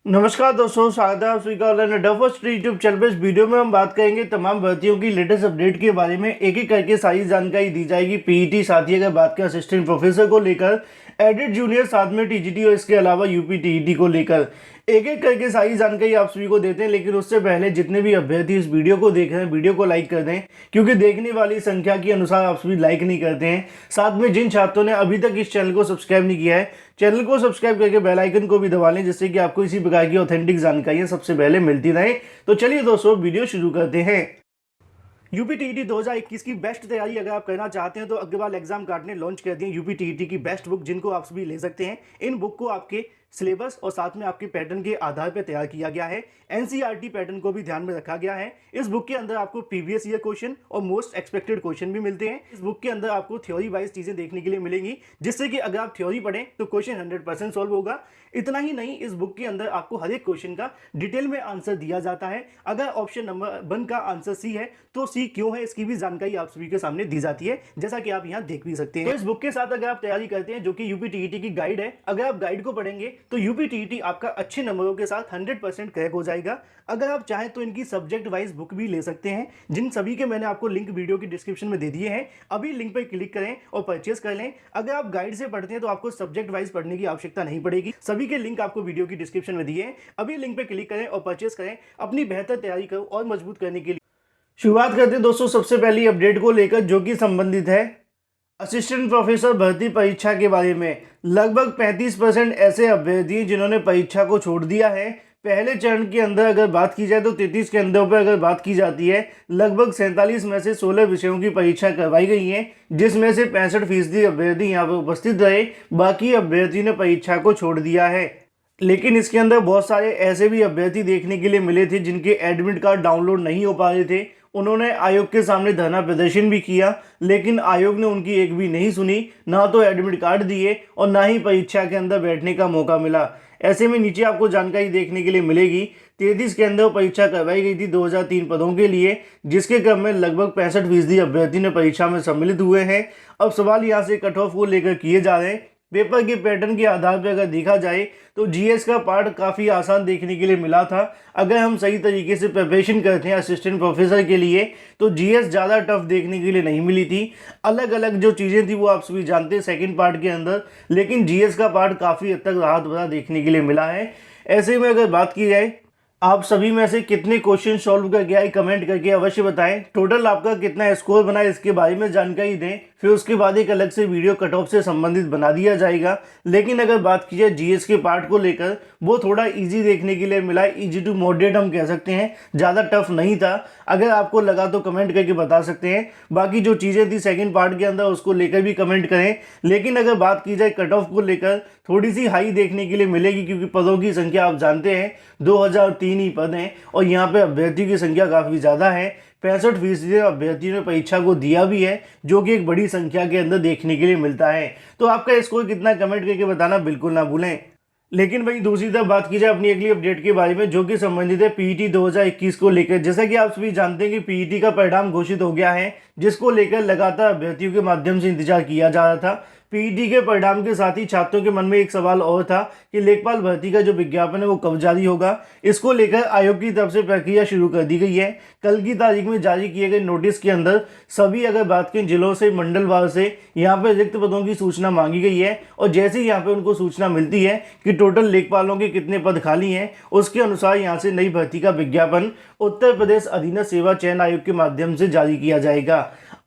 नमस्कार दोस्तों, स्वागत है आप सभी का ऑनलाइन अड्डा फर्स्ट यूट्यूब चैनल पे। इस वीडियो में हम बात करेंगे तमाम भर्तियों की लेटेस्ट अपडेट के बारे में। एक एक करके सारी जानकारी दी जाएगी। पीईटी, साथ ही अगर बात करें असिस्टेंट प्रोफेसर को लेकर, एडिट जूनियर, साथ में टीजीटी और इसके अलावा यूपी टीईटी को लेकर एक एक करके सारी जानकारी आप सभी को देते हैं। लेकिन उससे पहले जितने भी अभ्यर्थी इस वीडियो को देख रहे हैं, वीडियो को लाइक कर दें, क्योंकि देखने वाली संख्या के अनुसार आप सभी लाइक नहीं करते हैं। साथ में जिन छात्रों ने अभी तक इस चैनल को सब्सक्राइब नहीं किया है, चैनल को सब्सक्राइब करके बेल आइकन को भी दबा लें, जिससे कि आपको इसी प्रकार की ऑथेंटिक जानकारियां सबसे पहले मिलती रहे। तो चलिए दोस्तों, वीडियो शुरू करते हैं। यूपी टीईटी 2021 की बेस्ट तैयारी अगर आप करना चाहते हैं तो अग्रवाल एग्जाम गार्ड ने लॉन्च कर दी है यूपी टीईटी की बेस्ट बुक, जिनको आप सभी ले सकते हैं। इन बुक को आपके सिलेबस और साथ में आपके पैटर्न के आधार पर तैयार किया गया है। एनसीईआरटी पैटर्न को भी ध्यान में रखा गया है। इस बुक के अंदर आपको प्रीवियस ईयर क्वेश्चन और मोस्ट एक्सपेक्टेड क्वेश्चन भी मिलते हैं। इस बुक के अंदर आपको थ्योरी वाइज चीजें देखने के लिए मिलेंगी, जिससे कि अगर आप थ्योरी पढ़ें तो क्वेश्चन 100% सॉल्व होगा। इतना ही नहीं, इस बुक के अंदर आपको हर एक क्वेश्चन का डिटेल में आंसर दिया जाता है। अगर ऑप्शन नंबर 1 का आंसर सी है तो सी क्यों है, इसकी भी जानकारी आप सभी के सामने दी जाती है, जैसा कि आप यहाँ देख भी सकते हैं। तो इस बुक के साथ अगर आप तैयारी करते हैं, जो कि यूपी टीईटी की गाइड है, अगर आप गाइड को पढ़ेंगे तो यूपी टीईटी आपका अच्छे नंबरों के साथ 100% क्रैक हो जाएगा। अगर आप चाहें तो इनकी सब्जेक्ट वाइज बुक भी ले सकते हैं, जिन सभी के मैंने आपको लिंक वीडियो की डिस्क्रिप्शन में दे दिए हैं। अभी लिंक पर क्लिक करें और परचेस कर लें। अगर आप गाइड से पढ़ते हैं तो आपको सब्जेक्ट वाइज पढ़ने की आवश्यकता नहीं पड़ेगी। सभी के लिंक आपको वीडियो की डिस्क्रिप्शन में दिए हैं। अभी लिंक पे क्लिक करें और परचेस करें, अपनी बेहतर तैयारी को और मजबूत करने के लिए। शुरुआत करते हैं दोस्तों सबसे पहली अपडेट को लेकर, जो कि संबंधित है असिस्टेंट प्रोफेसर भर्ती परीक्षा के बारे में। लगभग 35% ऐसे अभ्यर्थी हैं जिन्होंने परीक्षा को छोड़ दिया है। पहले चरण के अंदर अगर बात की जाए तो 33 केंद्रों पर अगर बात की जाती है, लगभग 47 में से 16 विषयों की परीक्षा करवाई गई है, जिसमें से 65% अभ्यर्थी यहाँ पर उपस्थित रहे। बाकी अभ्यर्थी ने परीक्षा को छोड़ दिया है। लेकिन इसके अंदर बहुत सारे ऐसे भी अभ्यर्थी देखने के लिए मिले थे जिनके एडमिट कार्ड डाउनलोड नहीं हो पा रहे थे। उन्होंने आयोग के सामने धरना प्रदर्शन भी किया, लेकिन आयोग ने उनकी एक भी नहीं सुनी। ना तो एडमिट कार्ड दिए और ना ही परीक्षा के अंदर बैठने का मौका मिला। ऐसे में नीचे आपको जानकारी देखने के लिए मिलेगी। 33 केंद्रों पर परीक्षा करवाई गई थी 2003 पदों के लिए, जिसके क्रम में लगभग 65% अभ्यर्थी ने परीक्षा में सम्मिलित हुए हैं। अब सवाल यहाँ से कट ऑफ को लेकर किए जा रहे हैं। पेपर के पैटर्न के आधार पर अगर देखा जाए तो जीएस का पार्ट काफ़ी आसान देखने के लिए मिला था। अगर हम सही तरीके से प्रिपरेशन करते हैं असिस्टेंट प्रोफेसर के लिए तो जीएस ज़्यादा टफ देखने के लिए नहीं मिली थी। अलग अलग जो चीज़ें थी वो आप सभी जानते हैं सेकंड पार्ट के अंदर, लेकिन जीएस का पार्ट काफ़ी हद तक राहत भरा देखने के लिए मिला है। ऐसे में अगर बात की जाए, आप सभी में से कितने क्वेश्चन सॉल्व करके आए, कमेंट करके अवश्य बताएं। टोटल आपका कितना स्कोर बना इसके बारे में जानकारी दें, फिर उसके बाद एक अलग से वीडियो कट ऑफ से संबंधित बना दिया जाएगा। लेकिन अगर बात की जाए जीएस के पार्ट को लेकर, वो थोड़ा इजी देखने के लिए मिला। इजी टू मॉडरेट हम कह सकते हैं, ज़्यादा टफ नहीं था। अगर आपको लगा तो कमेंट करके बता सकते हैं। बाकी जो चीज़ें थी सेकेंड पार्ट के अंदर उसको लेकर भी कमेंट करें। लेकिन अगर बात की जाए कट ऑफ को लेकर, थोड़ी सी हाई देखने के लिए मिलेगी, क्योंकि पदों की संख्या आप जानते हैं 2003 ही पद हैं और यहाँ पे अभ्यर्थियों की संख्या काफ़ी ज़्यादा है। 65% अभ्यर्थियों ने परीक्षा को दिया भी है, जो कि एक बड़ी संख्या के अंदर देखने के लिए मिलता है। तो आपका स्कोर कितना, कमेंट करके बताना बिल्कुल ना भूलें। लेकिन वहीं दूसरी तरफ बात की जाए अपनी अगली अपडेट के बारे में, जो कि संबंधित है पीईटी 2021 को लेकर। जैसा कि आप सभी जानते हैं कि पीईटी का परिणाम घोषित हो गया है, जिसको लेकर लगातार अभ्यर्थियों के माध्यम से इंतजार किया जा रहा था। पीईटी के परिणाम के साथ ही छात्रों के मन में एक सवाल और था कि लेखपाल भर्ती का जो विज्ञापन है वो कब जारी होगा। इसको लेकर आयोग की तरफ से प्रक्रिया शुरू कर दी गई है। कल की तारीख में जारी किए गए नोटिस के अंदर सभी अगर बात करें जिलों से, मंडलवार से यहाँ पर रिक्त पदों की सूचना मांगी गई है। और जैसे ही यहाँ पे उनको सूचना मिलती है कि टोटल लेखपालों के कितने पद खाली हैं, उसके अनुसार यहाँ से नई भर्ती का विज्ञापन उत्तर प्रदेश अधीनस्थ सेवा चयन आयोग के माध्यम से जारी किया जाएगा।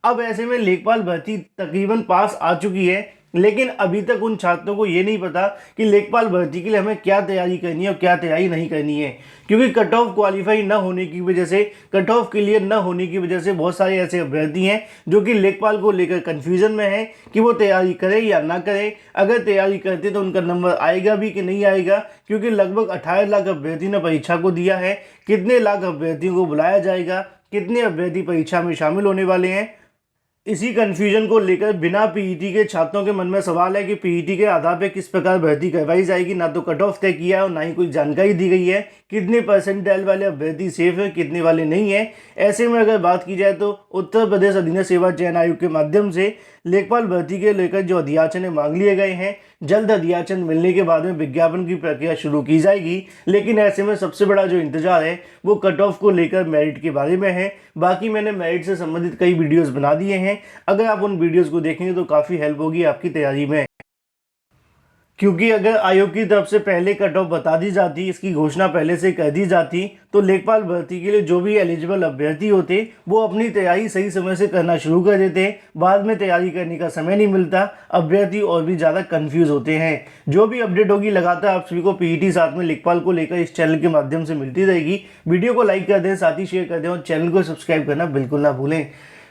अब ऐसे में लेखपाल भर्ती तकरीबन पास आ चुकी है, लेकिन अभी तक उन छात्रों को ये नहीं पता कि लेखपाल भर्ती के लिए हमें क्या तैयारी करनी है और क्या तैयारी नहीं करनी है। क्योंकि कट ऑफ क्वालिफाई न होने की वजह से, कट ऑफ क्लियर न होने की वजह से बहुत सारे ऐसे अभ्यर्थी हैं जो कि लेखपाल को लेकर कन्फ्यूजन में हैं कि वो तैयारी करें या ना करें। अगर तैयारी करते तो उनका नंबर आएगा भी कि नहीं आएगा, क्योंकि लगभग 18 लाख अभ्यर्थी ने परीक्षा को दिया है। कितने लाख अभ्यर्थियों को बुलाया जाएगा, कितने अभ्यर्थी परीक्षा में शामिल होने वाले हैं, इसी कन्फ्यूजन को लेकर बिना पीईटी के छात्रों के मन में सवाल है कि पीईटी के आधार पर किस प्रकार भर्ती करवाई जाएगी। ना तो कट ऑफ तय किया है और ना ही कोई जानकारी दी गई है कितने परसेंटाइल वाले अभ्यर्थी सेफ हैं, कितने वाले नहीं हैं। ऐसे में अगर बात की जाए तो उत्तर प्रदेश अधीनस्थ सेवा चयन आयोग के माध्यम से लेखपाल भर्ती के लेकर जो अध्याचन मांग लिए गए हैं, जल्द हदियाचंद मिलने के बाद में विज्ञापन की प्रक्रिया शुरू की जाएगी। लेकिन ऐसे में सबसे बड़ा जो इंतजार है वो कट ऑफ को लेकर मेरिट के बारे में है। बाकी मैंने मेरिट से संबंधित कई वीडियोस बना दिए हैं, अगर आप उन वीडियोस को देखेंगे तो काफ़ी हेल्प होगी आपकी तैयारी में। क्योंकि अगर आयोग की तरफ से पहले कट ऑफ बता दी जाती, इसकी घोषणा पहले से कर दी जाती, तो लेखपाल भर्ती के लिए जो भी एलिजिबल अभ्यर्थी होते वो अपनी तैयारी सही समय से करना शुरू कर देते। बाद में तैयारी करने का समय नहीं मिलता, अभ्यर्थी और भी ज़्यादा कंफ्यूज होते हैं। जो भी अपडेट होगी लगातार आप सभी को पीईटी साथ में लेखपाल को लेकर इस चैनल के माध्यम से मिलती रहेगी। वीडियो को लाइक कर दें, साथ ही शेयर कर दें और चैनल को सब्सक्राइब करना बिल्कुल ना भूलें।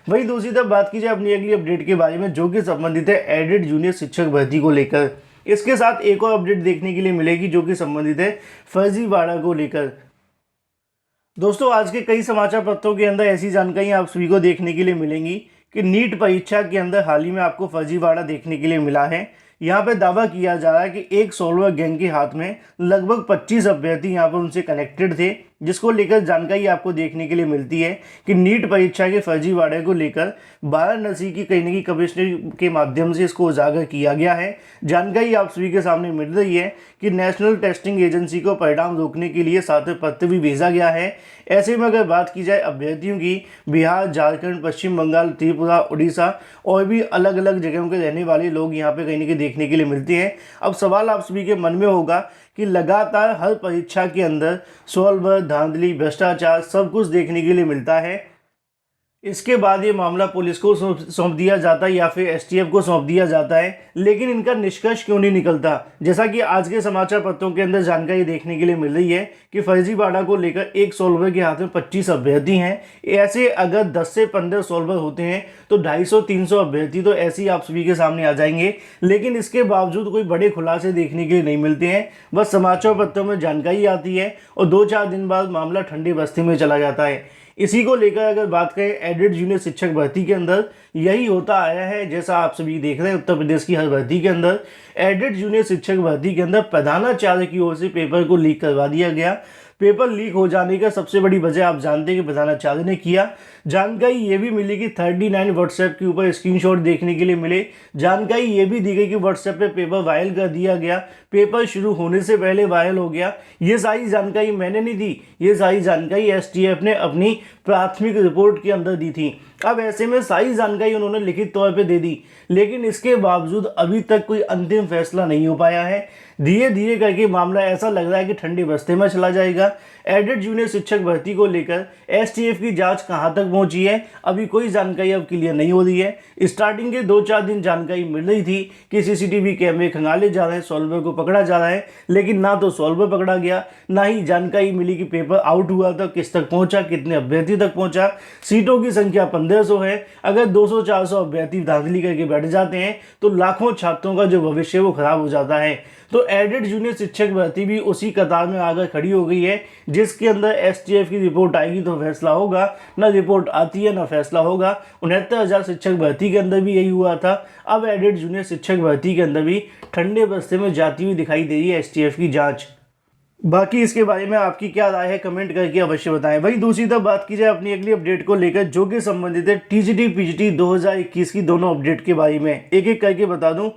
वहीं दूसरी तरफ बात की जाए अपनी अगली अपडेट के बारे में, जो कि संबंधित है एडेड जूनियर शिक्षक भर्ती को लेकर। इसके साथ एक और अपडेट देखने के लिए मिलेगी जो कि संबंधित है फर्जीवाड़ा को लेकर। दोस्तों, आज के कई समाचार पत्रों के अंदर ऐसी जानकारियां आप सभी को देखने के लिए मिलेंगी कि नीट परीक्षा के अंदर हाल ही में आपको फर्जीवाड़ा देखने के लिए मिला है। यहाँ पे दावा किया जा रहा है कि एक सॉल्वर गैंग के हाथ में लगभग 25 अभ्यर्थी यहाँ पर उनसे कनेक्टेड थे, जिसको लेकर जानकारी आपको देखने के लिए मिलती है कि नीट परीक्षा के फर्जीवाड़े को लेकर वाराणसी की कहीं न कहीं कमिश्नर के माध्यम से इसको उजागर किया गया है। जानकारी आप सभी के सामने मिल रही है कि नेशनल टेस्टिंग एजेंसी को परिणाम रोकने के लिए साथ में पत्र भी भेजा गया है। ऐसे में अगर बात की जाए अभ्यर्थियों की, बिहार, झारखंड, पश्चिम बंगाल, त्रिपुरा, उड़ीसा और भी अलग अलग जगहों के रहने वाले लोग यहाँ पे कहीं न कहीं देखने के लिए मिलते हैं। अब सवाल आप सभी के मन में होगा कि लगातार हर परीक्षा के अंदर सॉल्वर, धांधली, भ्रष्टाचार सब कुछ देखने के लिए मिलता है, इसके बाद ये मामला पुलिस को सौंप दिया जाता है या फिर एसटीएफ को सौंप दिया जाता है, लेकिन इनका निष्कर्ष क्यों नहीं निकलता। जैसा कि आज के समाचार पत्रों के अंदर जानकारी देखने के लिए मिल रही है कि फर्जीवाड़ा को लेकर एक सॉल्वर के हाथ में 25 अभ्यर्थी हैं। ऐसे अगर 10 से 15 सॉल्वर होते हैं तो 250-300 अभ्यर्थी तो ऐसे ही आप सभी के सामने आ जाएंगे, लेकिन इसके बावजूद कोई बड़े खुलासे देखने के लिए नहीं मिलते हैं। बस समाचार पत्रों में जानकारी आती है और 2-4 दिन बाद मामला ठंडी बस्ती में चला जाता है। इसी को लेकर अगर बात करें एडेड जूनियर शिक्षक भर्ती के अंदर यही होता आया है। जैसा आप सभी देख रहे हैं उत्तर प्रदेश की हर भर्ती के अंदर एडेड जूनियर शिक्षक भर्ती के अंदर प्रधानाचार्य की ओर से पेपर को लीक करवा दिया गया। पेपर लीक हो जाने का सबसे बड़ी वजह आप जानते हैं कि प्रधानाचार्य ने किया। जानकारी ये भी मिली कि 39 व्हाट्सएप के ऊपर स्क्रीनशॉट देखने के लिए मिले। जानकारी ये भी दी गई कि व्हाट्सएप पे पेपर वायरल कर दिया गया, पेपर शुरू होने से पहले वायरल हो गया। ये सारी जानकारी मैंने नहीं दी, ये सारी जानकारी एसटीएफ ने अपनी प्राथमिक रिपोर्ट के अंदर दी थी। अब ऐसे में सारी जानकारी उन्होंने लिखित तौर पे दे दी, लेकिन इसके बावजूद अभी तक कोई अंतिम फैसला नहीं हो पाया है। धीरे धीरे करके मामला ऐसा लग रहा है कि ठंडे बस्ते में चला जाएगा। एडेड जूनियर शिक्षक भर्ती को लेकर एसटीएफ की जांच कहां तक पहुंची है अभी कोई जानकारी अब क्लियर नहीं हो रही है। स्टार्टिंग के 2-4 दिन जानकारी मिल रही थी कि सीसीटीवी कैमरे खंगाले जा रहे हैं, सॉल्वर को पकड़ा जा रहा है, लेकिन ना तो सॉल्वर पकड़ा गया, ना ही जानकारी मिली कि पेपर आउट हुआ था, किस तक पहुंचा, कितने अभ्यर्थी तक पहुंचा। सीटों की संख्या 1500 है। अगर 200-400 अभ्यर्थी धांधली करके बैठ जाते हैं तो लाखों छात्रों का जो भविष्य वो खराब हो जाता है। तो एडेड जूनियर शिक्षक भर्ती भी उसी कतार में आकर खड़ी हो गई है, जिसके अंदर एसटीएफ की रिपोर्ट आएगी तो फैसला होगा, ना रिपोर्ट आती है ना फैसला होगा। 69,000 शिक्षक भर्ती के अंदर भी यही हुआ था। अब एडेड जूनियर शिक्षक भर्ती के अंदर भी ठंडे बस्ते में जाती हुई दिखाई दे रही है एसटीएफ की जांच। बाकी इसके बारे में आपकी क्या राय है कमेंट करके अवश्य बताएं। वहीं दूसरी तरफ बात की जाए अपनी अगली अपडेट को लेकर, जो कि संबंधित है टीजीटी पीजीटी 2021 की दोनों अपडेट के बारे में। एक एक करके बता दूं।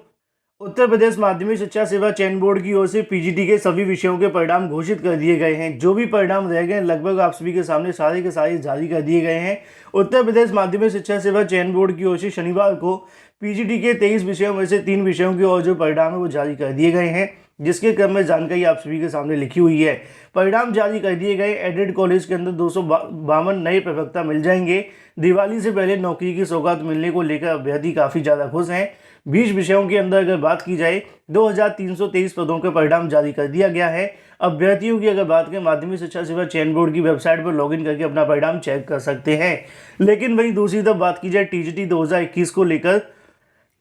उत्तर प्रदेश माध्यमिक शिक्षा सेवा चयन बोर्ड की ओर से पीजीटी के सभी विषयों के परिणाम घोषित कर दिए गए हैं। जो भी परिणाम रह गए लगभग आप सभी के सामने सारे के सारे जारी कर दिए गए हैं। उत्तर प्रदेश माध्यमिक शिक्षा सेवा चयन बोर्ड की ओर से शनिवार को पीजीटी के 23 विषयों में से 3 विषयों के और जो परिणाम है वो जारी कर दिए गए हैं, जिसके क्रम में जानकारी आप सभी के सामने लिखी हुई है। परिणाम जारी कर दिए गए। एडेड कॉलेज के अंदर 252 नए प्रवक्ता मिल जाएंगे। दिवाली से पहले नौकरी की सौगात मिलने को लेकर अभ्यर्थी काफ़ी ज़्यादा खुश हैं। 20 विषयों के अंदर अगर बात की जाए 2323 पदों के परिणाम जारी कर दिया गया है। अभ्यर्थियों की अगर बात करें माध्यमिक शिक्षा सेवा चयन बोर्ड की वेबसाइट पर लॉगिन करके अपना परिणाम चेक कर सकते हैं। लेकिन वहीं दूसरी तरफ बात की जाए टीजीटी 2021 को लेकर,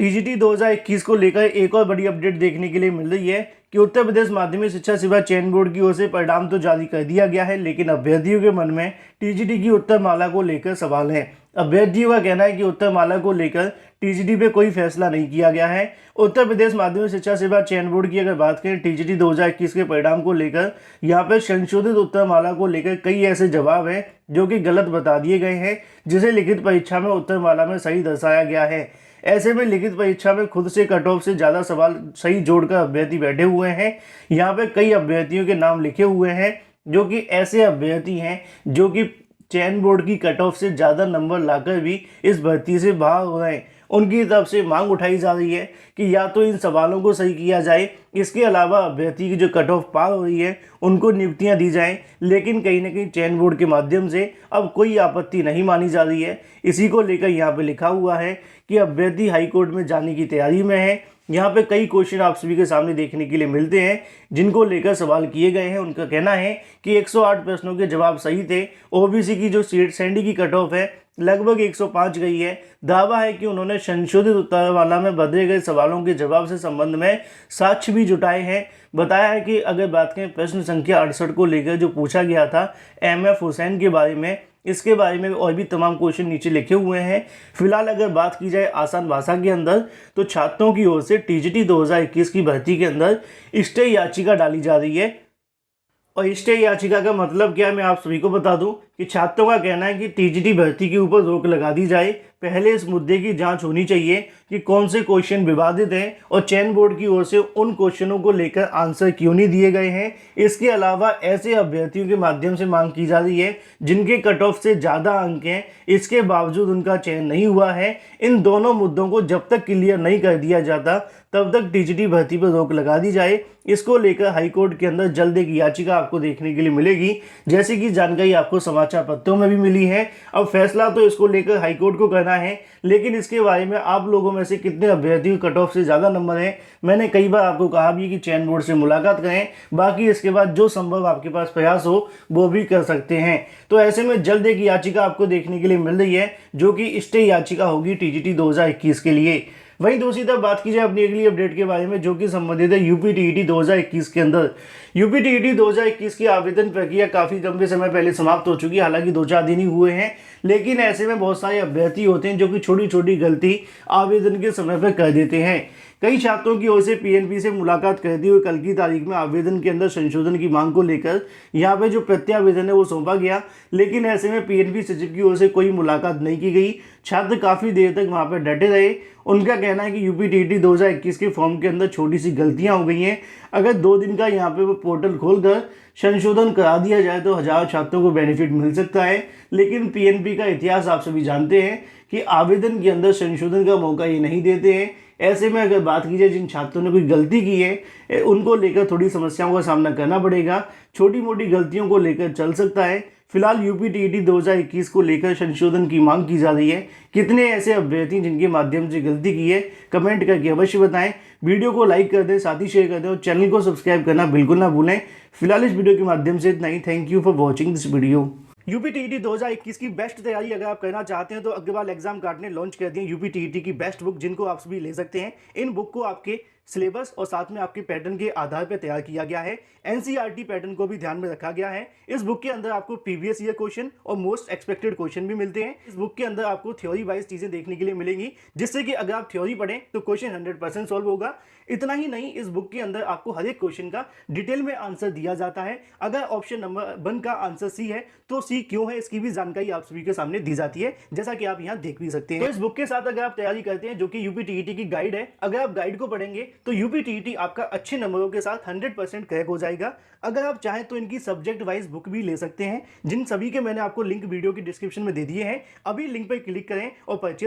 टीजीटी 2021 को लेकर एक और बड़ी अपडेट देखने के लिए मिल रही है कि उत्तर प्रदेश माध्यमिक शिक्षा सेवा चयन बोर्ड की ओर से परिणाम तो जारी कर दिया गया है, लेकिन अभ्यर्थियों के मन में टीजीटी की उत्तरमाला को लेकर सवाल है। अभ्यर्थियों का कहना है कि उत्तरमाला को लेकर टीजीटी पे कोई फैसला नहीं किया गया है। उत्तर प्रदेश माध्यमिक शिक्षा सेवा चयन बोर्ड की अगर बात करें टीजीटी 2021 के परिणाम को लेकर, यहाँ पर संशोधित उत्तरमाला को लेकर कई ऐसे जवाब हैं जो कि गलत बता दिए गए हैं, जिसे लिखित परीक्षा में उत्तरमाला में सही दर्शाया गया है। ऐसे में लिखित परीक्षा में खुद से कट ऑफ से ज़्यादा सवाल सही जोड़कर अभ्यर्थी बैठे हुए हैं। यहाँ पे कई अभ्यर्थियों के नाम लिखे हुए हैं जो कि ऐसे अभ्यर्थी हैं जो कि चयन बोर्ड की कट ऑफ से ज़्यादा नंबर लाकर भी इस भर्ती से बाहर हो रहे हैं। उनकी तरफ से मांग उठाई जा रही है कि या तो इन सवालों को सही किया जाए, इसके अलावा अभ्यर्थी की जो कट ऑफ पार हो रही है उनको नियुक्तियां दी जाएं। लेकिन कहीं ना कहीं चयन बोर्ड के माध्यम से अब कोई आपत्ति नहीं मानी जा रही है। इसी को लेकर यहाँ पे लिखा हुआ है कि अभ्यर्थी हाईकोर्ट में जाने की तैयारी में है। यहाँ पे कई क्वेश्चन आप सभी के सामने देखने के लिए मिलते हैं जिनको लेकर सवाल किए गए हैं। उनका कहना है कि 108 प्रश्नों के जवाब सही थे। ओबीसी की जो सैंडी की कट ऑफ है लगभग 105 गई है। दावा है कि उन्होंने संशोधित उत्तरमाला में बदले गए सवालों के जवाब से संबंध में साक्ष्य भी जुटाए हैं। बताया है कि अगर बात करें प्रश्न संख्या 68 को लेकर जो पूछा गया था MF हुसैन के बारे में, इसके बारे में और भी तमाम क्वेश्चन नीचे लिखे हुए हैं। फिलहाल अगर बात की जाए आसान भाषा के अंदर तो छात्रों की ओर से TGT 2021 की भर्ती के अंदर स्टे याचिका डाली जा रही है। और स्टे याचिका का मतलब क्या है मैं आप सभी को बता दूं कि छात्रों का कहना है कि TGT भर्ती के ऊपर रोक लगा दी जाए। पहले इस मुद्दे की जांच होनी चाहिए कि कौन से क्वेश्चन विवादित हैं और चयन बोर्ड की ओर से उन क्वेश्चनों को लेकर आंसर क्यों नहीं दिए गए हैं। इसके अलावा ऐसे अभ्यर्थियों के माध्यम से मांग की जा रही है जिनके कट ऑफ से ज़्यादा अंक हैं, इसके बावजूद उनका चयन नहीं हुआ है। इन दोनों मुद्दों को जब तक क्लियर नहीं कर दिया जाता तब तक TGT भर्ती पर रोक लगा दी जाए। इसको लेकर हाईकोर्ट के अंदर जल्द एक याचिका आपको देखने के लिए मिलेगी, जैसे कि जानकारी आपको समाचार पत्रों में भी मिली है। अब फैसला तो इसको लेकर हाईकोर्ट को करना है, लेकिन इसके बारे में आप लोगों में से कितने अभ्यर्थियों कट ऑफ से ज़्यादा नंबर हैं, मैंने कई बार आपको कहा भी कि चयन बोर्ड से मुलाकात करें। बाकी इसके बाद जो संभव आपके पास प्रयास हो वो भी कर सकते हैं। तो ऐसे में जल्द एक याचिका आपको देखने के लिए मिल रही है जो कि स्टे याचिका होगी TGT 2021 के लिए। वहीं दूसरी तरफ बात की जाए अपनी अगली अपडेट के बारे में जो कि संबंधित है यूपी TET 2021 के अंदर। यूपी TET 2021 की आवेदन प्रक्रिया काफ़ी लंबे समय पहले समाप्त हो चुकी है, हालांकि 2-4 दिन ही हुए हैं। लेकिन ऐसे में बहुत सारे अभ्यर्थी होते हैं जो कि छोटी छोटी गलती आवेदन के समय पर कर देते हैं। कई छात्रों की ओर से PNP से मुलाकात करते हुए कल की तारीख में आवेदन के अंदर संशोधन की मांग को लेकर यहाँ पे जो प्रत्यावेदन है वो सौंपा गया, लेकिन ऐसे में PNP सचिव की ओर से कोई मुलाकात नहीं की गई। छात्र काफ़ी देर तक वहाँ पर डटे रहे। उनका कहना है कि यूपी TET 2021 के फॉर्म के अंदर छोटी सी गलतियाँ हो गई हैं। अगर 2 दिन का यहाँ पे वो पोर्टल खोलकर संशोधन करा दिया जाए तो हजारों छात्रों को बेनिफिट मिल सकता है। लेकिन PNP का इतिहास आप सभी जानते हैं कि आवेदन के अंदर संशोधन का मौका ये नहीं देते हैं। ऐसे में अगर बात की जाए जिन छात्रों ने कोई गलती की है उनको लेकर थोड़ी समस्याओं का सामना करना पड़ेगा। छोटी मोटी गलतियों को लेकर चल सकता है। फिलहाल यूपी TET 2021 को लेकर संशोधन की मांग की जा रही है। कितने ऐसे अभ्यर्थी जिनके माध्यम से गलती की है कमेंट करके अवश्य बताएं। वीडियो को लाइक कर दें, साथ ही शेयर कर दें और चैनल को सब्सक्राइब करना बिल्कुल ना भूलें। फिलहाल इस वीडियो के माध्यम से इतना ही। Thank you for watching this video. UP TET 2021 की बेस्ट तैयारी अगर आप करना चाहते हैं तो अग्रवाल एग्जाम गार्ड ने लॉन्च कर दी है यूपी TET की बेस्ट बुक, जिनको आप सभी ले सकते हैं। इन बुक को आपके सिलेबस और साथ में आपके पैटर्न के आधार पर तैयार किया गया है। NCERT पैटर्न को भी ध्यान में रखा गया है। इस बुक के अंदर आपको प्रीवियस ईयर क्वेश्चन और मोस्ट एक्सपेक्टेड क्वेश्चन भी मिलते हैं। इस बुक के अंदर आपको थ्योरी वाइज चीजें देखने के लिए मिलेंगी, जिससे कि अगर आप थ्योरी पढ़ें तो क्वेश्चन 100% सॉल्व होगा। इतना ही नहीं, इस बुक के अंदर आपको हर एक क्वेश्चन का डिटेल में आंसर दिया जाता है। अगर ऑप्शन नंबर 1 का आंसर सी है तो सी क्यों है इसकी भी जानकारी आप सभी के सामने दी जाती है, जैसा कि आप यहाँ देख भी सकते हैं। तो इस बुक के साथ अगर आप तैयारी करते हैं जो कि यूपी TET की गाइड है, अगर आप गाइड को पढ़ेंगे तो यूपी TET आपका अच्छे नंबरों के साथ 100% क्रैक हो जाएगा। अगर आप चाहें तो इनकी सब्जेक्ट वाइज बुक भी ले सकते हैं, जिन सभी के मैंने आपको लिंक वीडियो की डिस्क्रिप्शन में दे दिए हैं। अभी लिंक पर क्लिक करें और परचेज